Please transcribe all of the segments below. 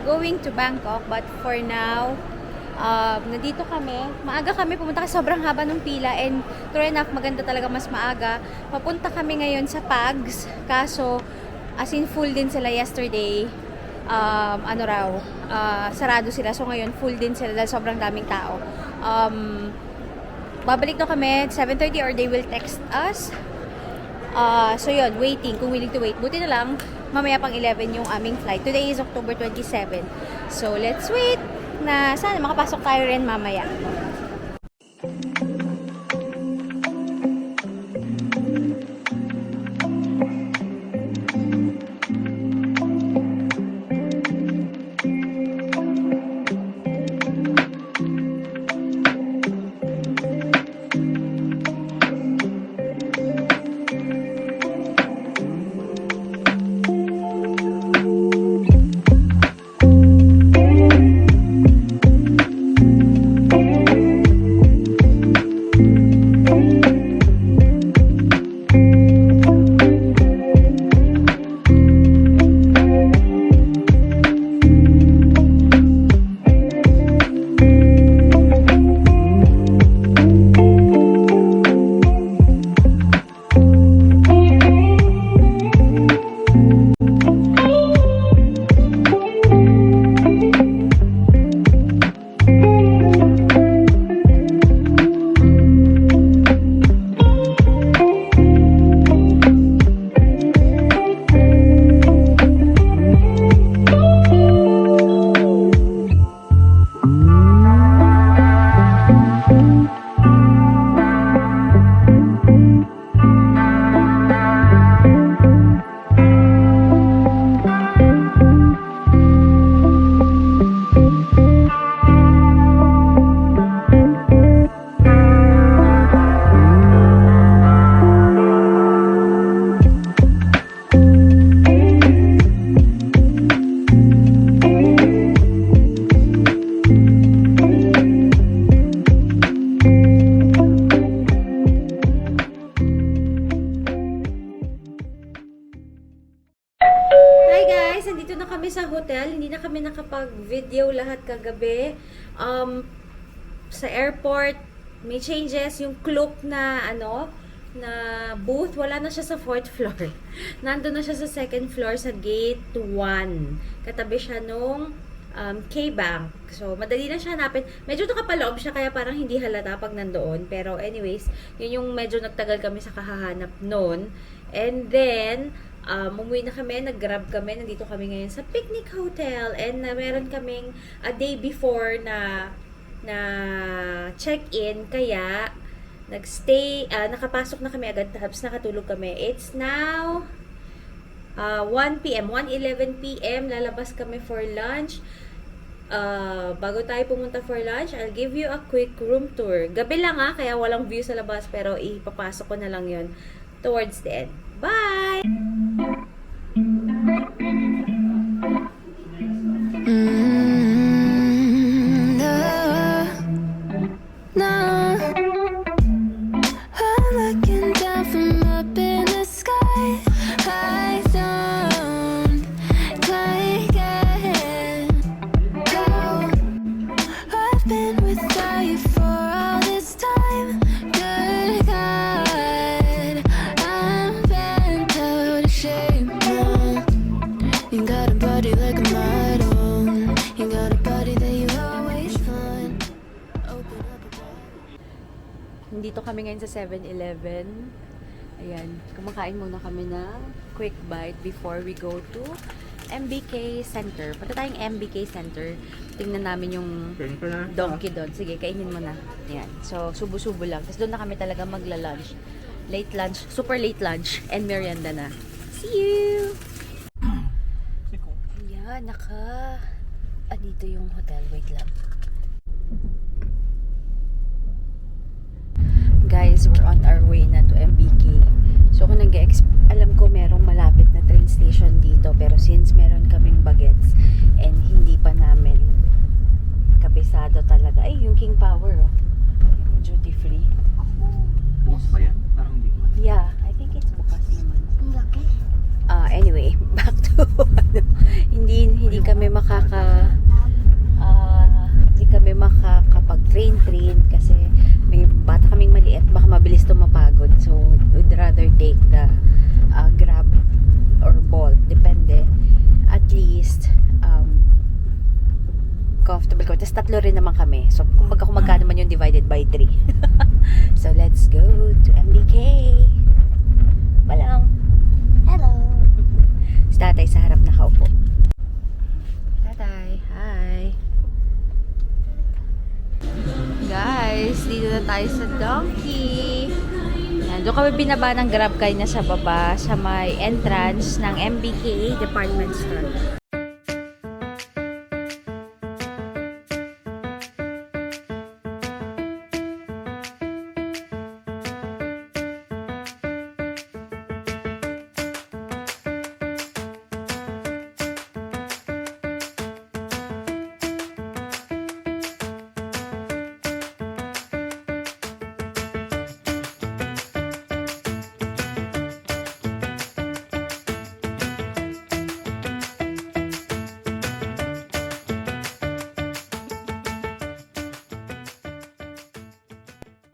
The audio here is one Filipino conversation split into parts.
going to Bangkok, but for now, nandito kami. Maaga kami pumunta kasi sobrang haba ng pila, and true enough, maganda talaga mas maaga. Papunta kami ngayon sa Pags, kaso as in full din sila yesterday. Sarado sila. So ngayon, full din sila dahil sobrang daming tao. Babalik na kami 7:30 or they will text us. So yun, waiting, kung willing to wait. Buti na lang, mamaya pang 11 yung aming flight. Today is October 27. So let's wait na sana makapasok tayo rin mamaya. Nandito na kami sa hotel. Hindi na kami nakapag-video lahat kagabi. Sa airport, may changes. Yung Klook na, na booth, wala na siya sa 4th floor. Nandun na siya sa 2nd floor sa gate 1. Katabi siya nung K-Bank. So, madali na siya hanapin. Medyo nakapaloob siya, kaya parang hindi halata pag nandoon. Pero anyways, yun yung medyo nagtagal kami sa kahahanap noon. And then, umuwi na kami, nag-grab kami, nandito kami ngayon sa Picnic Hotel, and meron kaming a day before na check-in, kaya nagstay, nakapasok na kami agad, tapos nakatulog kami. It's now 1 p.m., 1:11 p.m. lalabas kami for lunch. Bago tayo pumunta for lunch, I'll give you a quick room tour. Gabi lang kaya walang view sa labas, pero ipapasok ko na lang yun towards the end. Bye! Dito kami ngayon sa 7-Eleven. Ayan, kumakain muna kami ng quick bite before we go to MBK Center. Punta tayong MBK Center. Tingnan namin yung donkey doon. Sige, kainin mo na. Ayan. So, subo-subo lang. Tapos doon na kami talaga magla-lunch. Late lunch, super late lunch, and merienda na. See you! Ayan, dito yung hotel. Wait lang. Guys, we're on our way na to MBK. So, kung alam ko merong malapit na train station dito, pero since meron kaming bagets and hindi pa namin kabisado talaga. Ay, yung King Power, yung duty free. Bukas pa yan? Parang hindi pa. Yeah, I think it's bukas naman. Laki. Anyway, back to hindi kami mag-train kasi may bata kaming maliit, baka mabilis to mapagod. So, would rather take the Grab or Bolt, depende. At least, comfortable ko. Tapos 3 rin naman kami. So, kumbaga kung magkano man yung divided by 3. So, let's go to MBK. Walang. Hello. Si tatay sa harap nakaupo. Tatay, hi. Guys, dito na tayo sa Donkey. Yan, doon kami binaba ng Grab kanina sa baba sa may entrance ng MBK department store.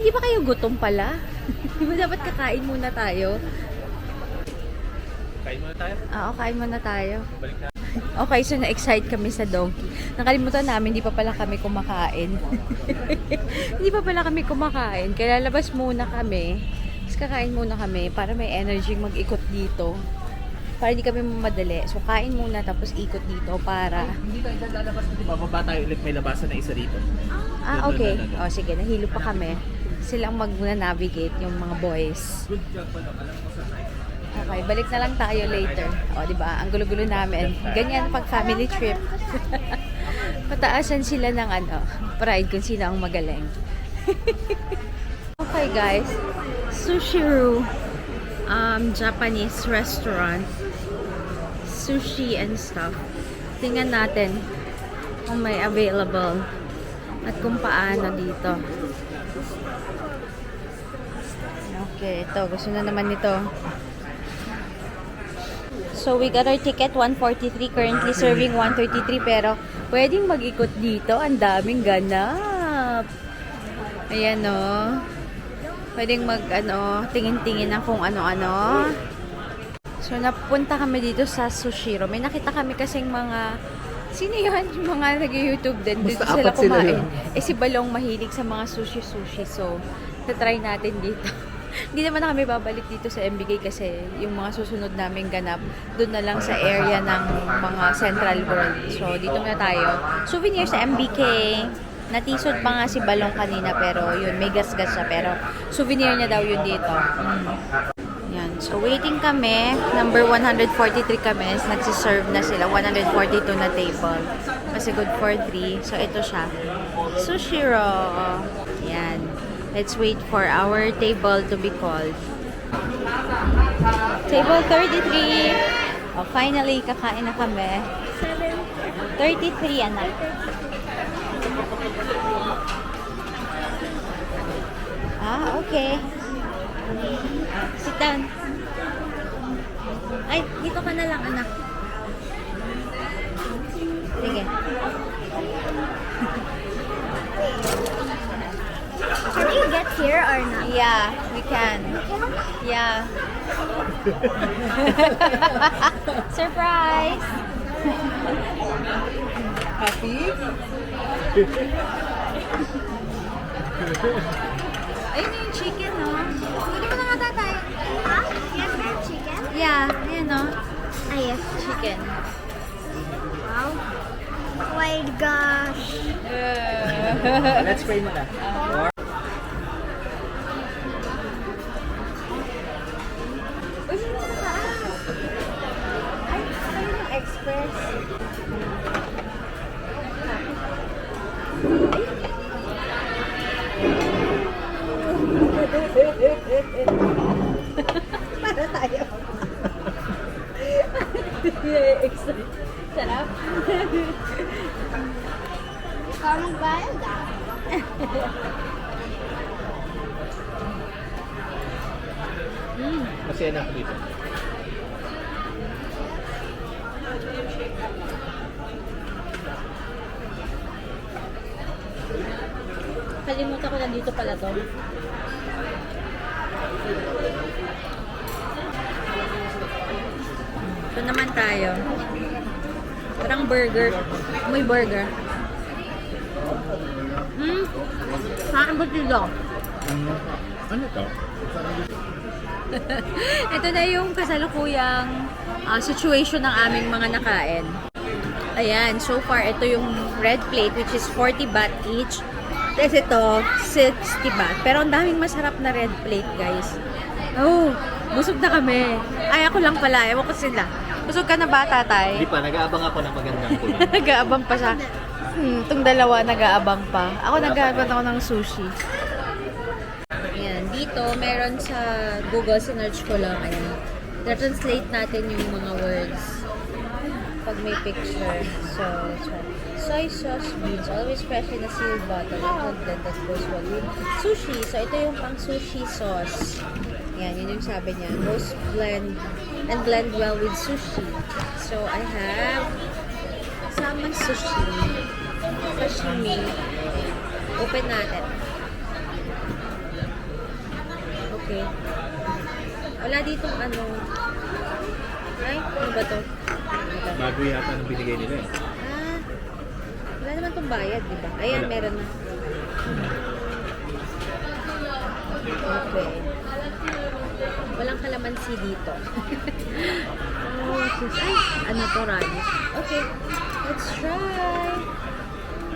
Hindi ba kayo gutom pala? Di ba dapat kakain muna tayo? Kain muna tayo. Oo, kain muna tayo. Balik na. Okay, so na-excite kami sa Donkey. Nakalimutan namin, hindi pa pala kami kumakain. Hindi pa pala kami kumakain. Kaya lalabas muna kami. Tapos kakain muna kami para may energy mag-ikot dito. Para hindi kami mamadali. So, kain muna tapos ikot dito para... Hindi tayo lalabas dito. Bababa tayo ulit. May labasan na isa dito. Ah, okay. O, sige. Nahilo pa kami. Silang mag-navigate yung mga boys. Good job pala. Alam ko sa side. Okay, balik na lang tayo later. O, di ba? Ang gulo-gulo namin. Ganyan pag family trip. Pataasan sila ng pride kung sino ang magaling. Okay, guys. Sushi-ru. Japanese restaurant. Sushi and stuff. Tingnan natin kung may available at kung paano dito. Okay, ito. Gusto na naman nito. So, we got our ticket, 143. Currently serving 133. Pero, pwedeng mag-ikot dito. Ang daming ganap. Ayan, o. Pwedeng tingin-tingin ng kung ano-ano. So, napunta kami dito sa Sushiro. May nakita kami kasing mga... Sino yun? Yung mga nag-YouTube din. Dito Basta sila apat sila kumain. yun. Si Balong mahilig sa mga sushi-sushi. So, tatry natin dito. Hindi naman na kami babalik dito sa MBK kasi yung mga susunod naming ganap doon na lang sa area ng mga Central World. So, dito na tayo. Souvenir sa MBK. Natisod pa nga si Balong kanina pero yun, may gas-gas siya. Pero souvenir niya daw yun dito. Yan. So, waiting kami. Number 143 kami. Nagsiserve na sila. 142 na table. Kasi good for 3. So, ito siya. Sushiro. Yan. Let's wait for our table to be called. Table 33. Oh, finally, kakain na kami. 33, anak. Ah, okay. Sit down. Ay, dito ka na lang, anak. Sige. Can you get here or not? Yeah, we can. Yeah. Surprise! Happy? Ayun na yung chicken, no? Hindi ko na nga tatay. Huh? Yes, there's chicken. Yeah, ayun, no? Ah, yes. Chicken. Wow. Oh my gosh. Let's pray muna. Uy, hindi na nakaas. Ay, ayun yung express. Para tayo. Sarap. Parang ganda. Masaya na ako dito. Kalimutan ko nandito pala to. Ito naman tayo. Parang burger. May burger. Saan ba dito? Ano to? Ito na yung kasalukuyang situation ng aming mga nakain. Ayan, so far, ito yung red plate, which is 40 baht each. Tapos ito, 60 baht. Pero ang daming masarap na red plate, guys. Oh, busog na kami. Ay, ako lang pala. Ewan ko sila. Busog ka na ba, tatay? Hindi pa, nag-aabang ako ng magandang kulo. Nag-aabang pa siya. Itong dalawa, nag-aabang pa. Ako nag-aabang ako ng sushi. Ayan, dito, meron sa Google, sinerch ko lang. Ayan. Na-translate natin yung mga words pag may picture. So, that's right. Soy sauce beans, always fresh in a sealed bottle. And then that goes well with sushi. So, ito yung pang sushi sauce. Yan, yun yung sabi niya. Roast blend and blend well with sushi. So, I have salmon sushi. Sashimi. Open natin. Okay. Wala ditong ano. Ay, ano ba to? Bago yata nang binigay nila eh. Ah, wala naman tong bayad, di ba? Ayan, Wala. meron na. Okay. Walang kalamansi dito. Oh, sis. Ay, ano to, radish. Okay, let's try.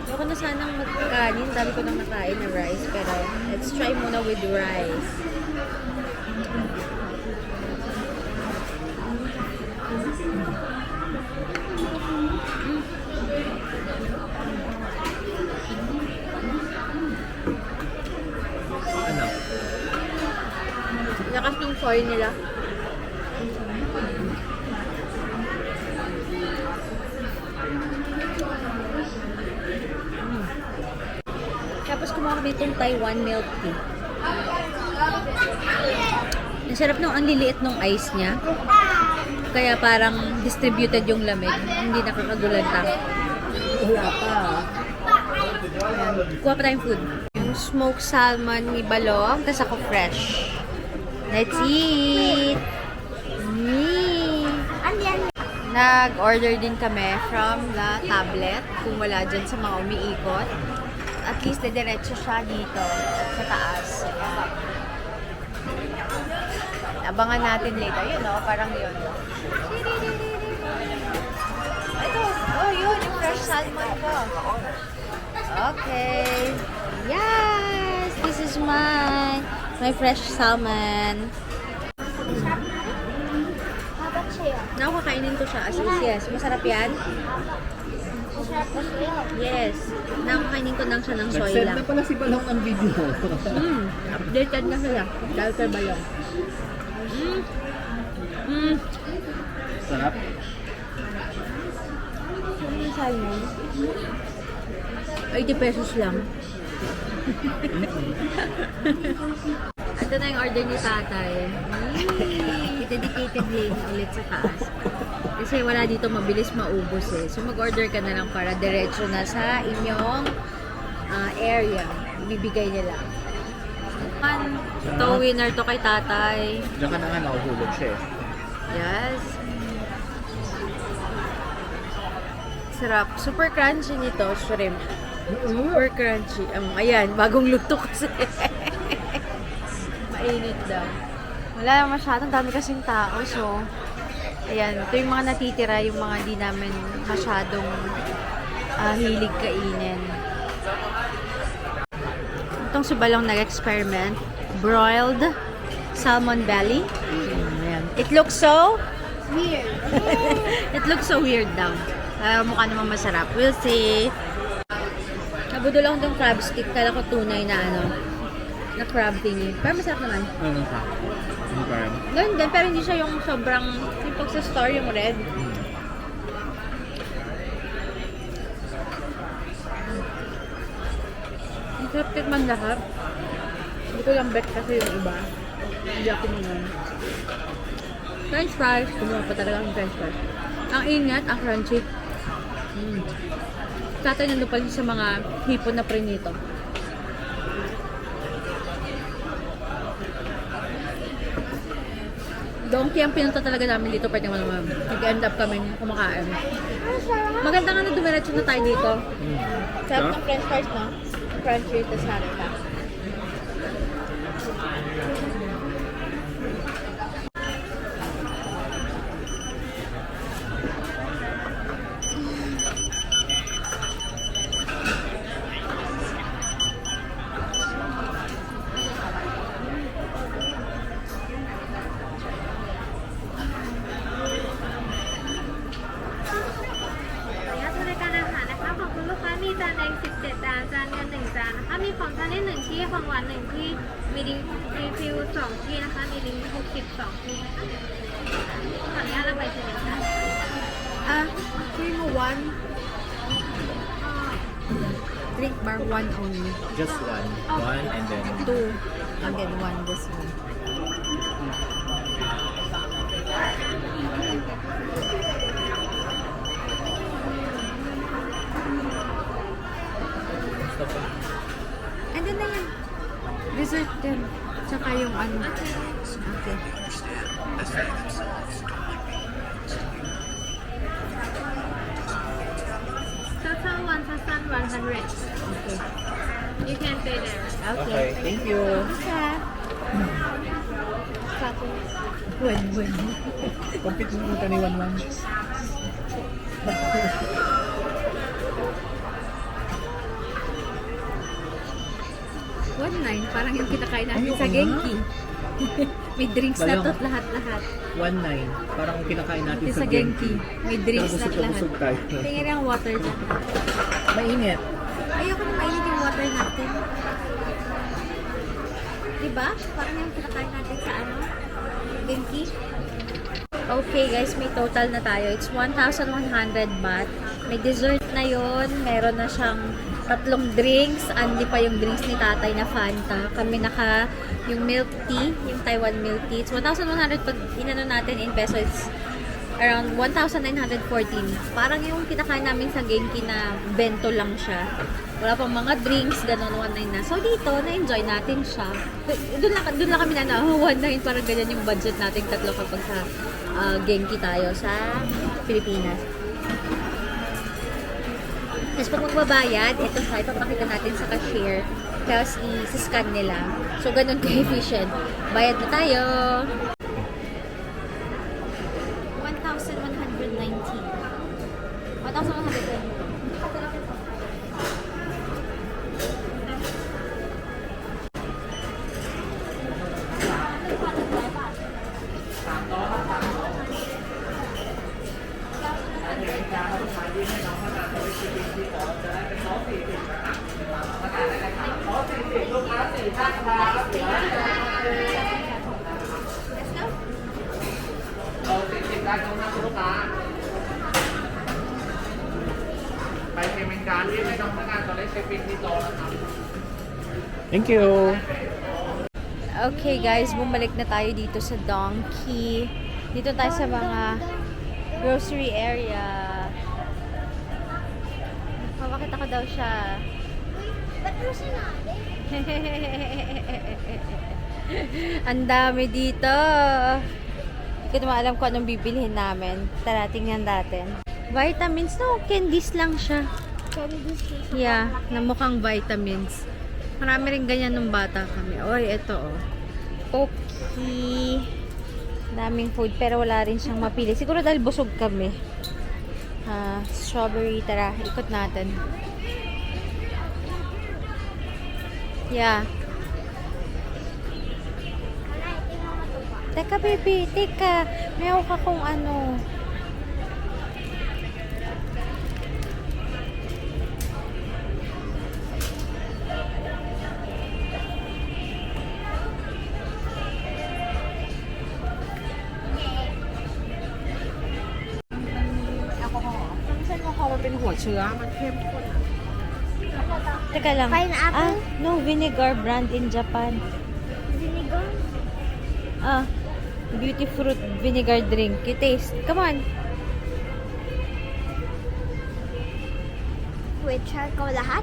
Ayoko na sanang magkanin. Dami ko nang nakain na rice. Pero, let's try muna with rice. Ano? Lakas ng soy nila. Tapos kumuha kami itong Taiwan milk tea. Ang sarap nung ang liliit nung ice niya. Kaya parang distributed yung lamig. Hindi nakakagulanta. Wala pa. Ayan. Kuha pa tayong food. Yung smoked salmon ni Balong, tas ako fresh. Let's eat! Nag-order din kami from the tablet kung wala dyan sa mga umiikot. At least diretso siya dito sa taas. Ayan. Abangan natin later. Yun o, parang yun. Ito, oh yun, yung fresh salmon ko. Okay. Yes! This is mine. My fresh salmon. Habang sa'yo. Nakakainin ko siya as is. Yes. Masarap yan? Masarap na sa'yo. Yes. Nakakainin ko lang siya ng soy Nag-send lang. na pala si Balong ng video. Updated na sila. Dahil kay Balong. Sarap. Ano yung salmon? 80 pesos lang. Ito na yung order ni tatay. Dedicated lane ulit sa taas. Kasi wala dito mabilis maubos eh. So mag-order ka na lang para diretso na sa inyong area. Ibibigay nila. Ito winner to kay tatay. Diyan ka na nga nakahulog siya eh. Yes. Sarap. Super crunchy nito, shrimp. Super crunchy. Ayan, bagong luto kasi. Mainit daw. Wala masyadong dami kasing tao, so ayan, ito yung mga natitira, yung mga di namin masyadong hilig kainin. Itong si Balong nag-experiment. Broiled salmon belly. Ayan. It looks so Weird. it looks so weird daw. Mukha naman masarap. We'll see. Nabudol ako ng crab stick. Kala ko tunay na na crab thingy. Pero masarap naman. Ano ka? Ano ka? Ganun din, pero hindi siya yung sobrang, yung pag sa store, yung red. Ang sarap tikman lahat. Hindi ko lang bet kasi yung iba. Hindi ako naman. French fries. Kumuha pa talaga ang french fries. Ang ingat, ang crunchy. Tatay nandun pa rin sa mga hipon na prinito. Donkey ang pinunta talaga namin dito. Pwede naman nag-end up kami kumakain. Maganda nga na dumiretso na tayo dito. Sarap ng french fries, no? Crunchy, tas natin pa.ขออนุญาตบริการอาหารนะคะของคุณลูกค้ามีจานแดง17 จาน จานเงิน1 จานนะคะ มีของทานได้1ที่ของหวาน1ที่ มีดิงรีฟิล2ที่นะคะ มีดิง62ที่นะคะขออนุญาตรับใบเชิญนะคะ Drink one. Drink bar one only. Just one. One and then... Two. And then one, this one. Stop pa. And then na yan. Dessert din. Tsaka yung ano. Okay. Total 1,100. Okay. You can pay there. Okay, thank you. When. Compete mo ka ni Wanwan. 1.9. Parang yung kinakain natin Ayoko sa nga. Genki. May drinks na Baliw. to't lahat-lahat. 1.9. Parang kinakain natin Sa Genki. May drinks Pero na busog na lahat. busog tayo. Tingnan yung water dyan. Mainit. Ayoko na mainit yung water natin. Diba? Parang yung kinakain natin sa ano? Genki. Okay guys, may total na tayo. It's 1,100 baht. May dessert na yon. Meron na siyang 3 drinks. Andi pa yung drinks ni tatay na Fanta. Kami naka yung milk tea, yung Taiwan milk tea. It's 1,100 pag inano natin in peso. It's around 1,914. Parang yung kinakain namin sa Genki na bento lang siya. Wala pang mga drinks, ganun, 1,900 na. So dito, na-enjoy natin siya. Doon lang kami na 1,900, parang ganyan yung budget natin tatlo kapag sa Genki tayo sa Pilipinas. Tapos pag magbabayad, ito sa ipapakita natin sa cashier. Tapos i-scan nila. So ganun ka-efficient. Bayad na tayo! 1,119. 1,120. Thank you. Okay guys, bumalik na tayo dito sa Donkey. Dito tayo sa mga grocery area. Papakita ko daw siya. Ba't mo sinabi? Ang dami dito. Hindi ko naman alam kung anong bibilihin namin. Tara, tingnan natin. Vitamins, no? Candies lang siya. Candies. Yeah, na mukhang vitamins. Marami rin ganyan nung bata kami. Oy, ito oh. Pocky. Daming food, pero wala rin siyang mapili. Siguro dahil busog kami. Strawberry, tara, ikot natin. Yeah. Teka, baby. Teka. Meron ka kung ano. Teka lang. Pineapple? No, vinegar brand in Japan. Vinegar? Beauty fruit vinegar drink. You taste. Come on. Wait, try ko lahat?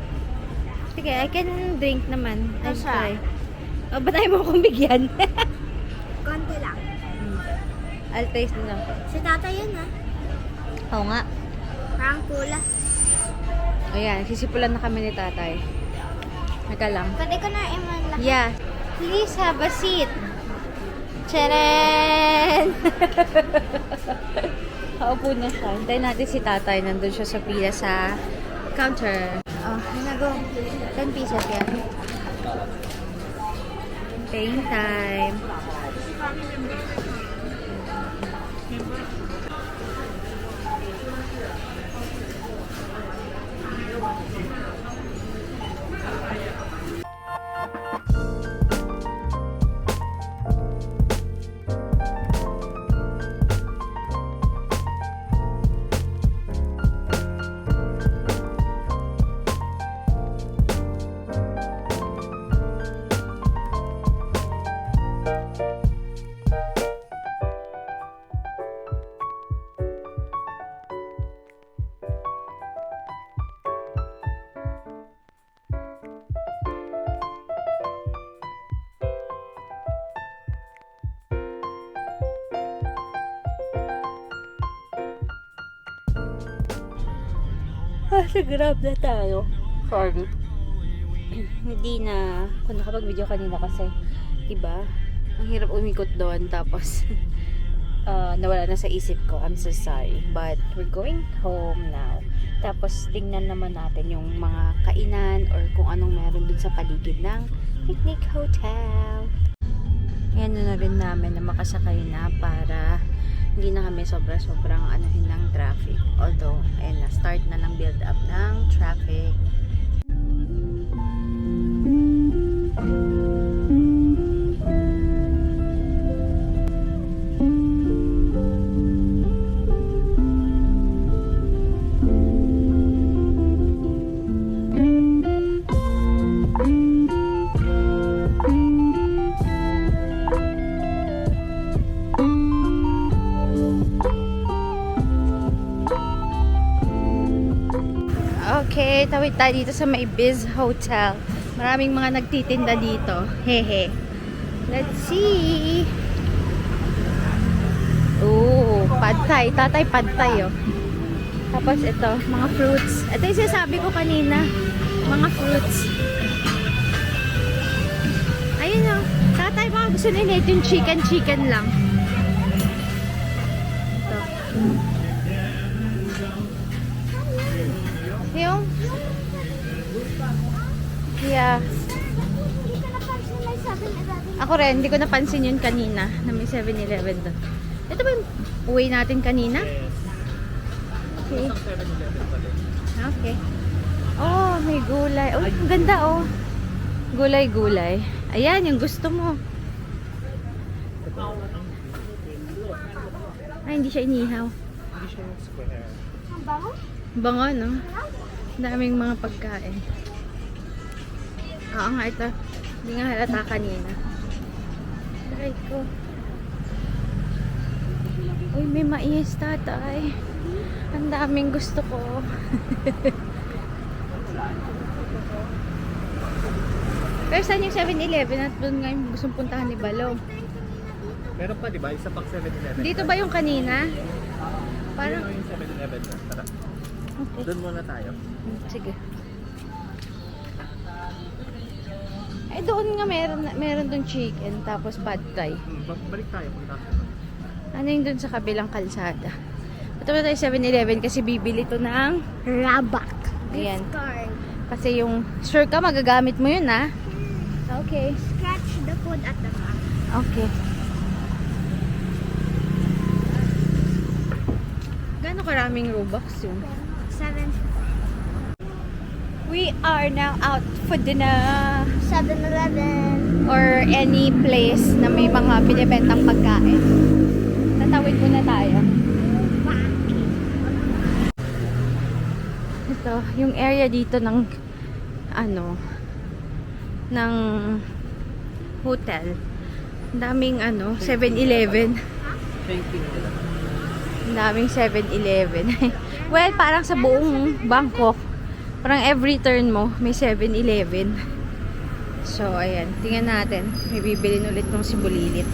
Sige, I can drink naman. I'll Asa? try. Ba't ayaw mo akong bigyan? Konti lang. I'll taste din ako. Si tata yun ha. Oo nga. Parang pula. Ayan, sisipulan na kami ni tatay. Naka lang. Pwede ko na iman lang. Yeah. Please have a seat. Charan! Kaupo na siya. Hintayin natin si tatay. Nandun siya sa pila sa counter. Oh, nago. 10 pieces yan. Paying time. Grab na tayo. Sorry. Hindi na ako nakapag-video kanina kasi diba? Ang hirap umikot doon tapos nawala na sa isip ko. I'm so sorry. But we're going home now. Tapos tingnan naman natin yung mga kainan or kung anong meron dun sa paligid ng Picnic Hotel. Ayan na rin namin na makasakay na para hindi na kami sobrang anuhin ng traffic. Although, ayan na, start na ng build up ng traffic. Okay, tawid tayo dito sa may Biz Hotel. Maraming mga nagtitinda dito. Hehe. Let's see. Oh, pad thai. Tatay pad thai, oh. Tapos ito, mga fruits. Ito yung sinasabi ko kanina. Mga fruits. Ayun, oh. Tatay, baka gusto nila ito yung chicken lang. Ito. Yung yeah. Hindi ko napansin may 7-Eleven. Ako rin, hindi ko napansin yun kanina na may 7-Eleven doon. Ito ba yung uwi natin kanina? Okay. Isang 7-Eleven pa din. Okay. Oh, may gulay. Oh, ang ganda oh. Gulay. Ayan, yung gusto mo. Ay, hindi siya inihaw. Hindi siya yung square. Ang bango? Bango, no? Daming mga pagkain. Oo nga, ito. Hindi nga halata kanina. Try ko. Uy, may mais, tatay. Ang daming gusto ko. Pero saan yung 7-Eleven at doon nga yung gustong puntahan ni Balong? Meron pa, di ba? Isa pang 7-Eleven. Dito ba yung kanina? Parang Parang, yung 7-Eleven na. Tara. okay. Doon muna tayo. Sige. Ay, doon nga meron doon chicken, tapos pad thai. Balik tayo. Punta. Ano yung doon sa kabilang kalsada? Ito ba tayo 7-Eleven kasi bibili to ng rabak. Ayan. Gift card. Kasi yung, sure ka magagamit mo yun, ha? Okay. Scratch the food at the back. Okay. Gano'ng karaming Robux yun? 7. We are now out for dinner. 7-Eleven. Or any place na may mga binibentang pagkain. Tatawid muna tayo. Ito, yung area dito ng ng hotel. Ang daming 7-Eleven. Thank you. Ang daming 7-Eleven. Well, parang sa buong Bangkok, parang every turn mo, may 7-Eleven. So, ayan. Tingnan natin. May bibilin ulit ng si Bulilit.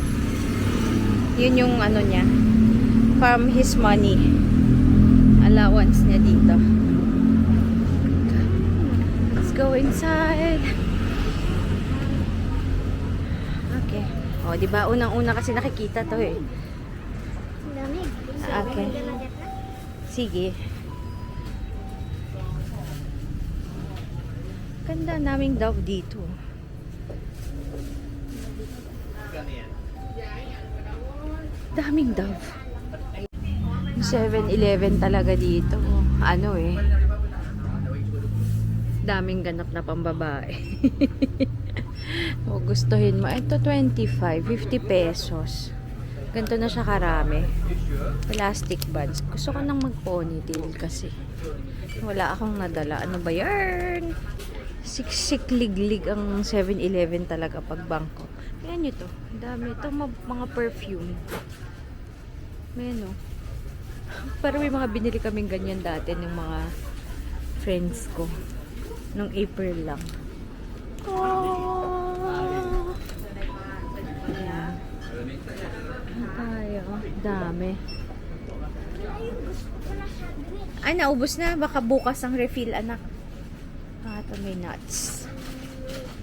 Yun yung ano niya. From his money. Allowance niya dito. Let's go inside. Okay. O, diba? Unang-una kasi nakikita to eh. Ang lamig. Okay. Sige. Ganda naming Dove dito. Daming Dove. 7-Eleven talaga dito. Ano eh. Daming ganap na pambabae. O gustuhin mo. Ito 25, 50 pesos. Ganito na siya karami. Plastic bags. Gusto ko nang mag-ponytail kasi. Wala akong nadala. Ano ba yan? Siksik liglig ang 7-Eleven talaga pag bangko. Ayan nyo to. Ang dami. Ito mga perfume. Ayan o. Pero may mga binili kaming ganyan dati ng mga friends ko. Nung April lang. Oh! Ayan. Tayo. Dami. Ay, naubos na. Baka bukas ang refill, anak. Ito may nuts.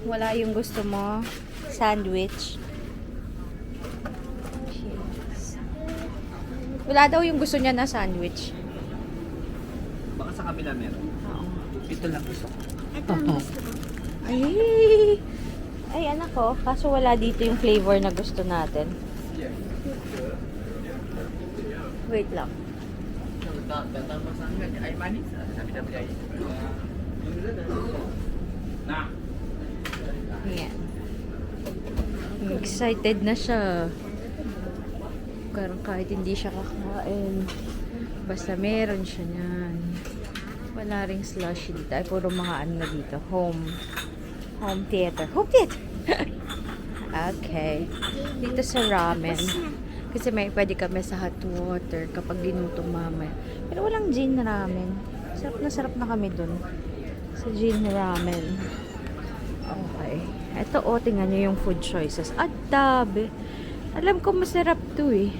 Wala yung gusto mo. Sandwich. Cheers. Wala daw yung gusto niya na sandwich. Baka sa kabila meron. Oo. Ito lang gusto ko. Ito ang gusto ko. Ay! Ay, anak ko. Kaso wala dito yung flavor na gusto natin. Wait lang. Ay, manis. Sabi na bigay. Na. Ayan. Excited na siya. Parang kahit hindi siya kakain. Basta meron siya niyan. Wala ring slushy dito. Ay, puro mga ano na dito. Home theater. Home theater! Okay. Dito sa ramen. Kasi pwede kami sa hot water kapag ginutom mamaya. Pero walang gin ramen. Sarap na kami dun. Sa gin ramen. Okay. Ito, tingnan nyo yung food choices. At dabe. Alam ko masarap to eh.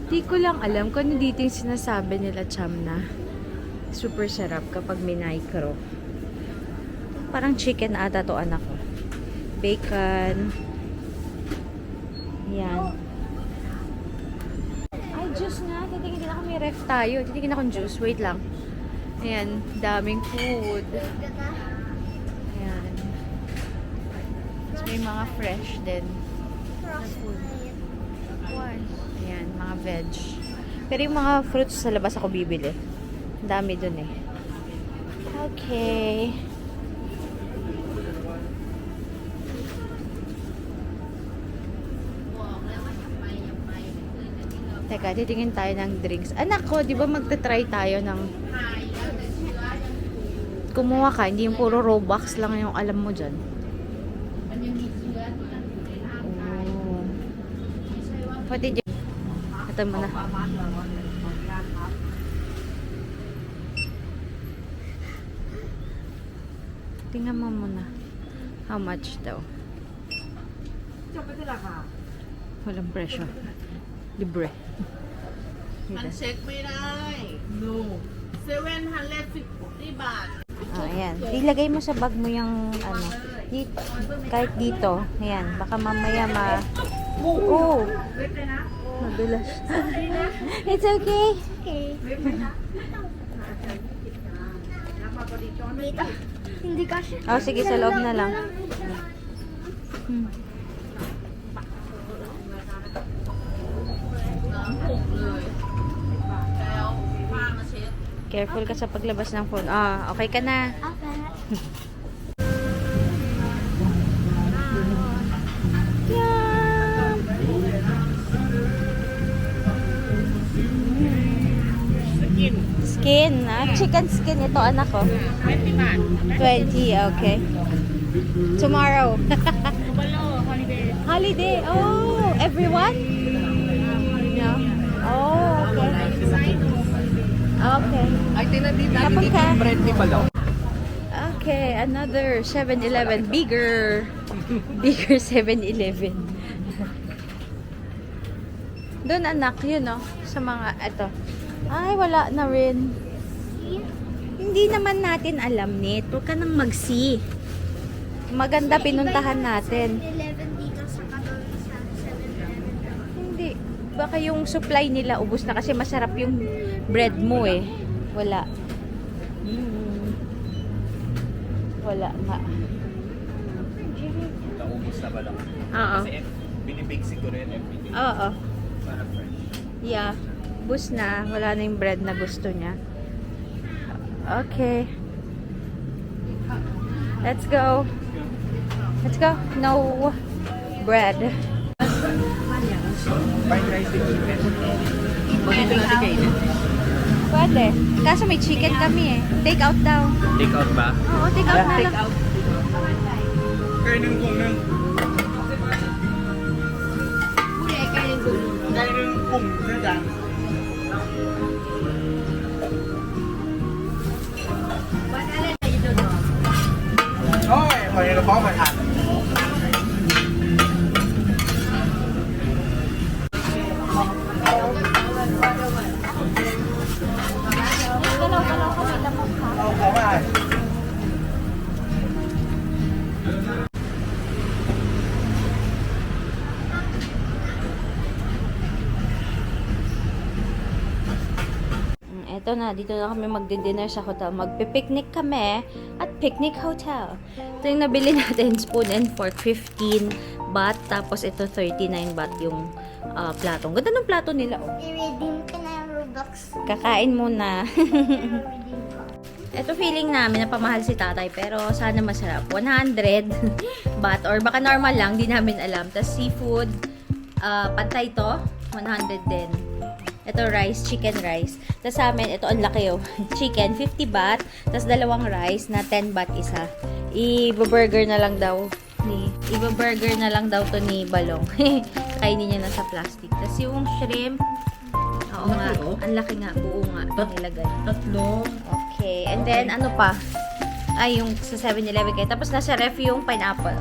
Di ko lang alam kung ano dito yung sinasabi nila, Chamna. Super sarap kapag minaycro. Parang chicken ata to, anak ko. Bacon. Yan. Ay, juice nga. Titingin din ako, may ref tayo. Titingin akong juice. Wait lang. Ayan, daming food. Ayan. Tapos may mga fresh din. Why? Ayan, mga veg. Pero yung mga fruits sa labas ako bibili. Ang dami dun eh. Okay. Teka, titingin tayo ng drinks. Anak ko, di ba magta-try tayo ng kumuha ka, hindi yung puro Robux lang yung alam mo dyan. Oh. Pati dyan. Ito mo na. Tingnan mo muna. How much daw? Walang presyo. Libre. Handshakeไม่ได้ no 750 บาท Ayan. Ilagay mo sa bag mo yung ano. Dito, kahit dito. Ayan. Baka mamaya Oh! Madulas. It's okay. Okay. Dito. Hindi kasi. Oh, sige. Sa loob na lang. Careful ka sa paglabas ng phone. Ah, okay ka na. Okay. Yum! Skin. Chicken skin ito, anak ko. 20 บาท 20, okay. Tomorrow. Holiday. Oh, everyone? No. Oh, okay. Okay. Ay, tinatid natin Kapag dito ka- yung bread ni Palaw. Okay, another 7-Eleven. Bigger 7-Eleven. Doon anak, yun no? Sa mga, eto. Ay, wala na rin. Hindi naman natin alam, Net. Huwag ka nang mag-see. Maganda pinuntahan natin. 7-Eleven dito sa doon sa 7-Eleven. Hindi. Baka yung supply nila ubos na kasi masarap yung bread mo eh. Wala. Wala nga. Naubos na ba lang? Oo. Kasi binibake siguro yun everyday. Oo. Para fresh. Yeah. Ubos na. Wala na yung bread na gusto niya. Okay. Let's go. Let's go. No bread. Fried rice with chicken. O dito natin kainin. Pwede. Kaso may chicken kami eh. Take out daw. Take out ba? Oo, take out na lang. Kainin kong nang. Kainin kong na dyan. Okay, kanina pa ako may hat. Galaw-galaw kami lamok ha. Oo, tama. Eto na, dito na kami magdi-dinner sa hotel. Magpi-picnic kami at Picnic Hotel. Ito yung nabili natin, spoon and fork, 15 baht. Tapos ito, 39 baht yung plato. Ganda ng plato nila, oh. I-redeem ka na yung Robux. Kakain muna. I-redeem ko. Ito feeling namin na pamahal si tatay, pero sana masarap. 100 baht, or baka normal lang, di namin alam. Tapos seafood, pantay to, 100 din. Ito rice, chicken rice. Tapos sa amin, ito ang laki oh. Chicken, 50 baht. Tapos dalawang rice na 10 baht isa. I-burger na lang daw to ni Balong. Kainin niya na sa plastic. Tapos yung shrimp, oo nga, ang laki nga, buo nga, nilagay. Tatlo. Okay, and then ano pa? Ay, yung sa 7-Eleven kayo. Tapos nasa ref yung pineapple.